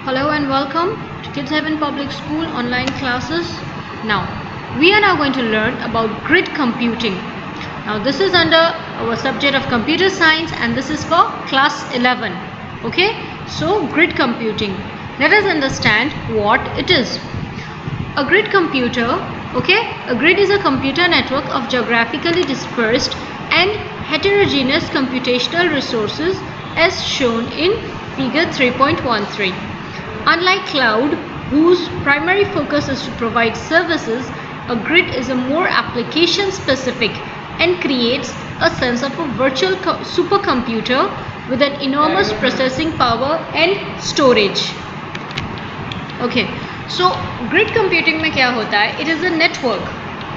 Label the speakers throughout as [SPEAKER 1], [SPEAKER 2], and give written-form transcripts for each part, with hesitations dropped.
[SPEAKER 1] Hello and welcome to Kids Heaven Public School online classes. Now, we are now going to learn about grid computing. Now, this is under our subject of computer science and this is for class 11. Okay, so grid computing. Let us understand what it is. A grid computer, a grid is a computer network of geographically dispersed and heterogeneous computational resources as shown in figure 3.13. Unlike cloud, whose primary focus is to provide services, a grid is a more application specific and creates a sense of a virtual supercomputer with an enormous processing power and storage. Okay, so grid computing में क्या होता है? It is a network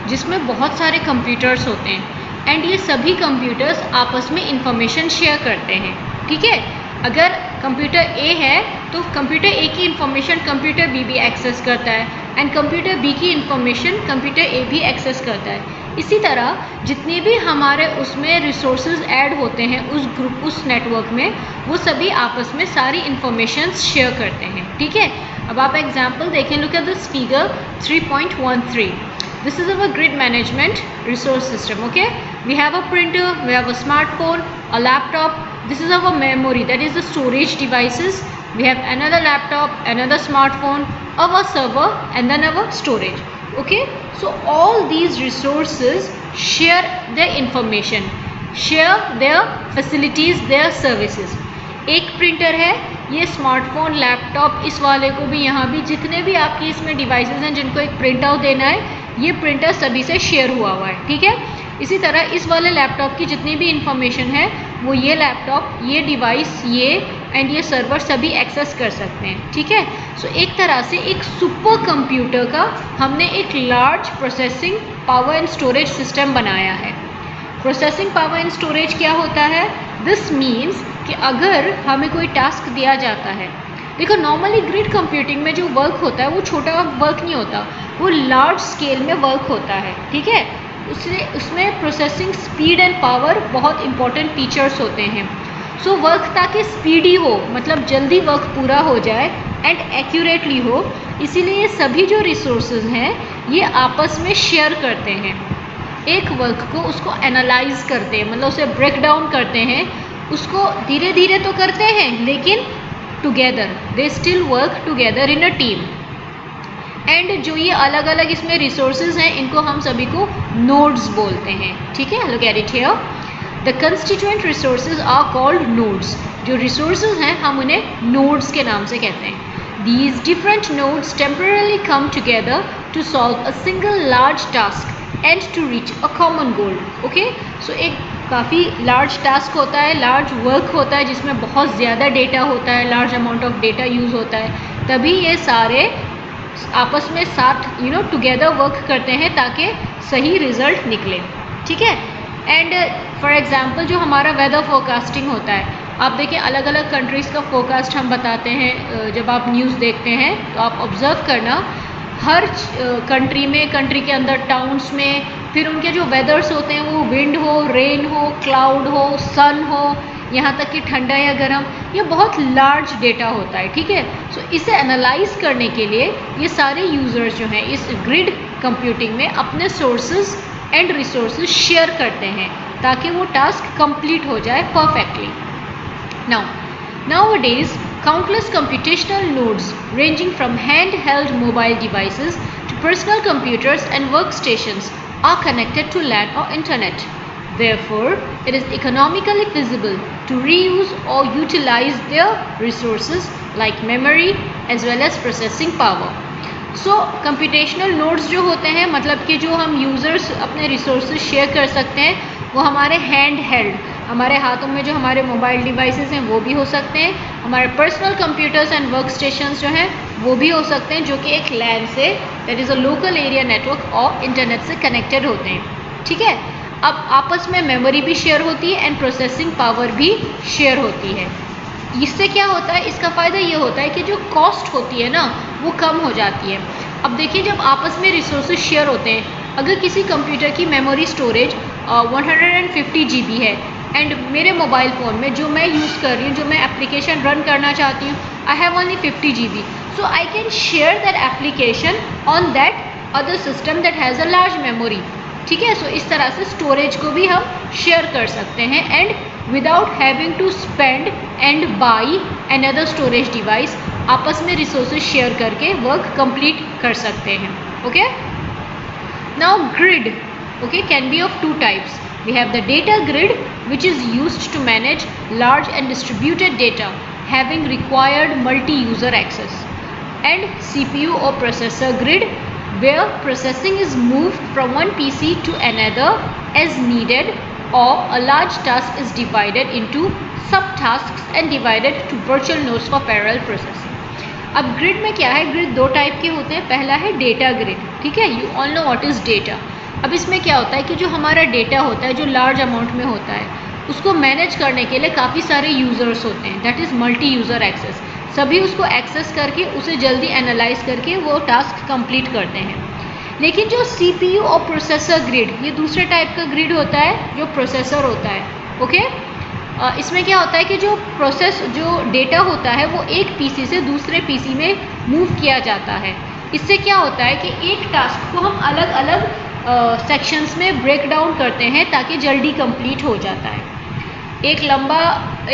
[SPEAKER 1] जिसमें बहुत सारे computers होते हैं and ये सभी कंप्यूटर्स आपस में इंफॉर्मेशन शेयर करते हैं. ठीक है, अगर कंप्यूटर ए है तो कंप्यूटर ए की इंफॉर्मेशन कंप्यूटर बी भी एक्सेस करता है एंड कंप्यूटर बी की इंफॉर्मेशन कंप्यूटर ए भी एक्सेस करता है. इसी तरह जितने भी हमारे उसमें रिसोर्सेज ऐड होते हैं उस नेटवर्क में, वो सभी आपस में सारी इंफॉर्मेशन शेयर करते हैं. ठीक है, अब आप एग्जाम्पल देखें. Look at this figure 3.13. This is our grid management resource system. Okay, we have a printer, we have a smartphone, a laptop. This is our memory, that is the storage devices. We have another laptop, another smartphone, our server, and then our storage. Okay, so all these resources share their information, share their facilities, their services. एक printer है, ये smartphone, laptop, इस वाले को भी, यहाँ भी, जितने भी आपके इसमें डिवाइसेस हैं जिनको एक प्रिंट आउट देना है, ये प्रिंटर सभी से शेयर हुआ है. ठीक है, इसी तरह इस वाले लैपटॉप की जितनी भी इंफॉर्मेशन है वो ये लैपटॉप, ये डिवाइस, ये एंड ये सर्वर सभी एक्सेस कर सकते हैं. ठीक है, सो एक तरह से एक सुपर कंप्यूटर का हमने एक large processing power and storage system बनाया है. प्रोसेसिंग पावर एंड स्टोरेज क्या होता है? दिस मीन्स कि अगर हमें कोई टास्क दिया जाता है, देखो नॉर्मली ग्रिड कंप्यूटिंग में जो वर्क होता है वो छोटा वर्क नहीं होता, वो लार्ज स्केल में वर्क होता है. ठीक है, उसमें प्रोसेसिंग स्पीड एंड पावर बहुत इंपॉर्टेंट फीचर्स होते हैं. सो वर्क ताकि स्पीडी हो, मतलब जल्दी वर्क पूरा हो जाए एंड एक्यूरेटली हो, इसीलिए ये सभी जो रिसोर्सेज हैं ये आपस में शेयर करते हैं. एक वर्क को उसको एनालाइज करते हैं, मतलब उसे ब्रेक डाउन करते हैं, उसको धीरे धीरे तो करते हैं लेकिन together they still work together in a team. And जो ये अलग अलग इसमें रिसोर्सेज हैं इनको हम सभी को नोड्स बोलते हैं. ठीक है, look at it here. The constituent resources are called nodes. जो रिसोर्सेज हैं हम उन्हें नोड्स के नाम से कहते हैं. These different nodes temporarily come together to solve a single large task and to reach a common goal. Okay, so एक काफ़ी लार्ज टास्क होता है, लार्ज वर्क होता है जिसमें बहुत ज़्यादा डेटा होता है, large amount of data use होता है, तभी ये सारे आपस में साथ टुगेदर वर्क करते हैं ताकि सही रिजल्ट निकले. ठीक है, एंड फॉर एग्जांपल जो हमारा वेदर फोरकास्टिंग होता है, आप देखिए अलग अलग कंट्रीज़ का फोरकास्ट हम बताते हैं. जब आप न्यूज़ देखते हैं तो आप ऑब्ज़र्व करना, हर कंट्री में, कंट्री के अंदर टाउन्स में, फिर उनके जो वेदर्स होते हैं वो विंड हो, रेन हो, क्लाउड हो, सन हो, यहाँ तक कि ठंडा या गर्म, ये बहुत लार्ज डेटा होता है. ठीक है, सो इसे एनालाइज करने के लिए ये सारे यूज़र्स जो हैं इस ग्रिड कंप्यूटिंग में अपने सोर्सेज एंड रिसोर्सेज शेयर करते हैं ताकि वो टास्क कंप्लीट हो जाए perfectly. Nowadays, countless computational nodes ranging from handheld mobile devices to personal computers and workstations are connected to LAN or internet. Therefore, it is economically feasible to reuse or utilize their resources like memory as well as processing power. So, computational nodes जो होते हैं, मतलब कि जो हम users अपने resources share कर सकते हैं, वो हमारे handheld, हमारे हाथों में जो हमारे मोबाइल डिवाइसेस हैं वो भी हो सकते हैं, हमारे personal computers and work stations जो हैं वो भी हो सकते हैं, जो कि एक लैन से, that is a local area network और इंटरनेट से कनेक्टेड होते हैं. ठीक है, अब आपस में मेमोरी भी शेयर होती है एंड प्रोसेसिंग पावर भी शेयर होती है. इससे क्या होता है, इसका फ़ायदा ये होता है कि जो कॉस्ट होती है ना वो कम हो जाती है. अब देखिए जब आपस में रिसोर्सेज शेयर होते हैं, अगर किसी कंप्यूटर की मेमोरी स्टोरेज 150 GB है एंड मेरे मोबाइल फ़ोन में जो मैं यूज़ कर रही हूँ, जो मैं एप्लीकेशन रन करना चाहती हूँ, I have only 50 GB, so I can share that application on that other system that has a large memory. ठीक है, सो इस तरह से स्टोरेज को भी हम शेयर कर सकते हैं and without having to spend and buy another storage device, आपस में रिसोर्सेज शेयर करके वर्क कंप्लीट कर सकते हैं। Okay, now grid can be of two types. We have the data grid, which is used to manage large and distributed data having required multi-user access, and CPU or processor grid, where processing is moved from one PC to another as needed, or a large task is divided into subtasks and divided to virtual nodes for parallel processing. अब grid में क्या है, grid दो type के होते हैं। पहला है डेटा ग्रिड। ठीक है, you all know what is data. अब इसमें क्या होता है कि जो हमारा डेटा होता है, जो लार्ज अमाउंट में होता है, उसको मैनेज करने के लिए काफ़ी सारे यूज़र्स होते हैं, that is multi user access. सभी उसको एक्सेस करके उसे जल्दी एनालाइज करके वो टास्क कंप्लीट करते हैं। लेकिन जो CPU और प्रोसेसर ग्रिड, ये दूसरे टाइप का ग्रिड होता है जो प्रोसेसर होता है। ओके, इसमें क्या होता है कि जो डेटा होता है वो एक PC से दूसरे PC में मूव किया जाता है। इससे क्या होता है कि एक टास्क को हम अलग अलग सेक्शंस में ब्रेक डाउन करते हैं ताकि जल्दी कंप्लीट हो जाता है।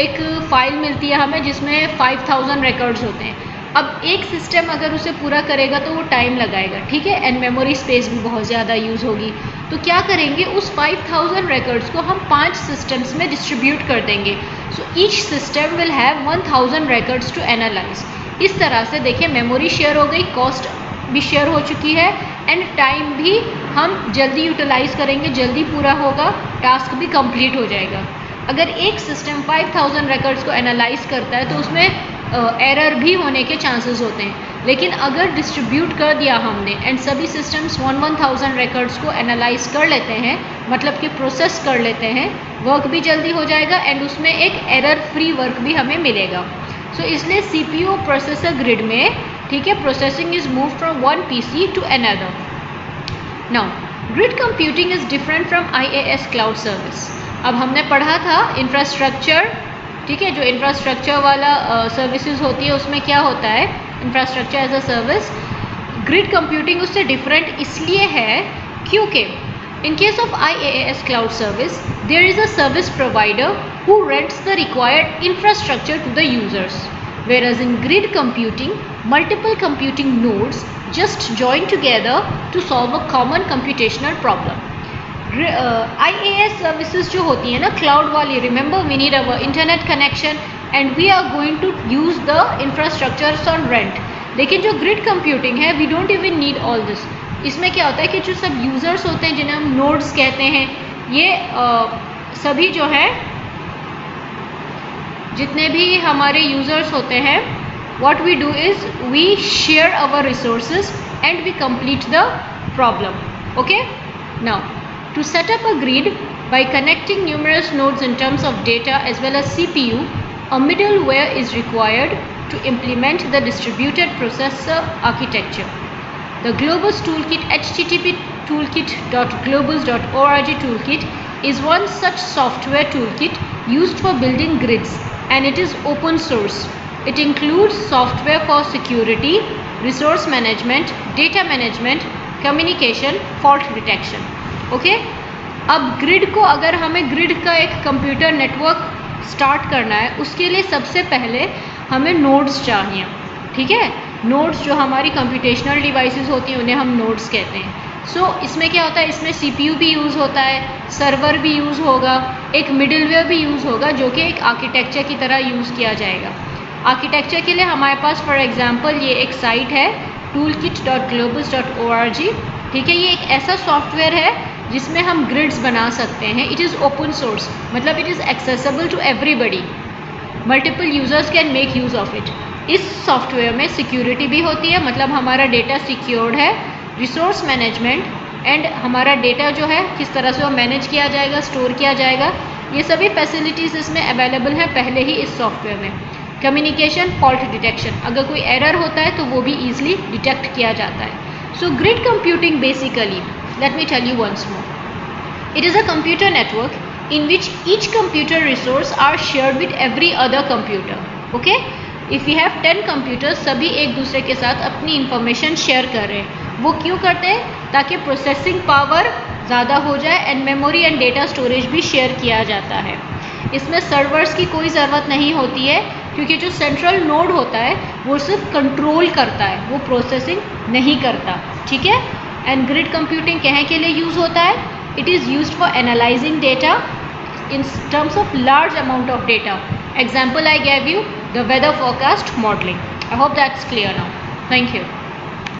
[SPEAKER 1] एक फाइल मिलती है हमें जिसमें 5000 रिकॉर्ड्स होते हैं। अब एक सिस्टम अगर उसे पूरा करेगा तो वो टाइम लगाएगा, ठीक है, एंड मेमोरी स्पेस भी बहुत ज़्यादा यूज़ होगी। तो क्या करेंगे, उस 5000 रिकॉर्ड्स को हम 5 सिस्टम्स में डिस्ट्रीब्यूट कर देंगे। So each system will have 1000 records to analyse. इस तरह से देखिए मेमोरी शेयर हो गई, कॉस्ट भी शेयर हो चुकी है एंड टाइम भी हम जल्दी यूटिलाइज करेंगे, जल्दी पूरा होगा, टास्क भी कंप्लीट हो जाएगा। अगर एक सिस्टम 5000 रिकॉर्ड्स को एनालाइज करता है तो उसमें एरर भी होने के चांसेस होते हैं। लेकिन अगर डिस्ट्रीब्यूट कर दिया हमने एंड सभी सिस्टम्स 1000 रिकॉर्ड्स को एनालाइज कर लेते हैं, मतलब कि प्रोसेस कर लेते हैं, वर्क भी जल्दी हो जाएगा एंड उसमें एक एरर फ्री वर्क भी हमें मिलेगा। सो इसलिए CPU प्रोसेसर ग्रिड में, ठीक है, processing is move from one PC to another. Now grid computing is different from IaaS cloud service. अब हमने पढ़ा था इंफ्रास्ट्रक्चर, ठीक है, जो इंफ्रास्ट्रक्चर वाला सर्विसेज होती है उसमें क्या होता है, infrastructure as a service. Grid computing उससे डिफरेंट इसलिए है क्योंकि in case of IaaS cloud service, there is a service provider who rents the required infrastructure to the users, whereas in grid computing, multiple computing nodes just join together to solve a common computational problem. IaaS services जो होती है ना cloud वाली, remember we need our internet connection and we are going to use the infrastructures on rent. लेकिन जो grid computing है, we don't even need all this. इसमें क्या होता है कि जो सब यूज़र्स होते हैं जिन्हें हम नोड्स कहते हैं, ये सभी जो है जितने भी हमारे यूज़र्स होते हैं, what we do is we share our resources and we complete the problem. Okay, now to set up a grid by connecting numerous nodes in terms of data as well as CPU, a middleware is required to implement the distributed processor architecture. The Globus Toolkit, http toolkit.globus.org toolkit, is one such software toolkit used for building grids, and it is open source. It includes software for security, resource management, data management, communication, fault detection. Okay? अब grid को, अगर हमें grid का एक computer network start करना है, उसके लिए सबसे पहले हमें नोड्स चाहिए। ठीक है, नोड्स जो हमारी कंप्यूटेशनल डिवाइसेस होती हैं उन्हें हम नोड्स कहते हैं। सो इसमें क्या होता है, इसमें CPU भी यूज़ होता है, सर्वर भी यूज़ होगा, एक मिडिलवेयर भी यूज़ होगा जो कि एक आर्किटेक्चर की तरह यूज़ किया जाएगा। आर्किटेक्चर के लिए हमारे पास फॉर एग्जांपल ये एक साइट है toolkit.globus.org। ठीक है, ये एक ऐसा सॉफ्टवेयर है जिसमें हम ग्रिड्स बना सकते हैं। इट इज़ ओपन सोर्स, मतलब it is accessible to everybody, multiple users can make use of it. इस सॉफ्टवेयर में सिक्योरिटी भी होती है, मतलब हमारा डेटा सिक्योर्ड है, रिसोर्स मैनेजमेंट एंड हमारा डेटा जो है किस तरह से वो मैनेज किया जाएगा, स्टोर किया जाएगा, ये सभी फैसिलिटीज़ इसमें अवेलेबल हैं पहले ही इस सॉफ्टवेयर में। कम्युनिकेशन, फॉल्ट डिटेक्शन, अगर कोई एरर होता है तो वो भी ईजिली डिटेक्ट किया जाता है। So grid computing basically, let me tell you once more. It is a computer network in which each computer resource are shared with every other computer. Okay? If we have 10 computers, सभी एक दूसरे के साथ अपनी information share कर रहे हैं. वो क्यों करते हैं? ताकि प्रोसेसिंग पावर ज़्यादा हो जाए and memory and data storage भी शेयर किया जाता है. इसमें सर्वर्स की कोई ज़रूरत नहीं होती है, क्योंकि जो सेंट्रल नोड होता है वो सिर्फ कंट्रोल करता है, वो प्रोसेसिंग नहीं करता. ठीक है? एंड ग्रिड कंप्यूटिंग कहाँ के लिए यूज़ होता है? It is used for analysing data in terms of large amount of data. Example I gave you, the weather forecast modeling. I hope that's clear now. Thank you.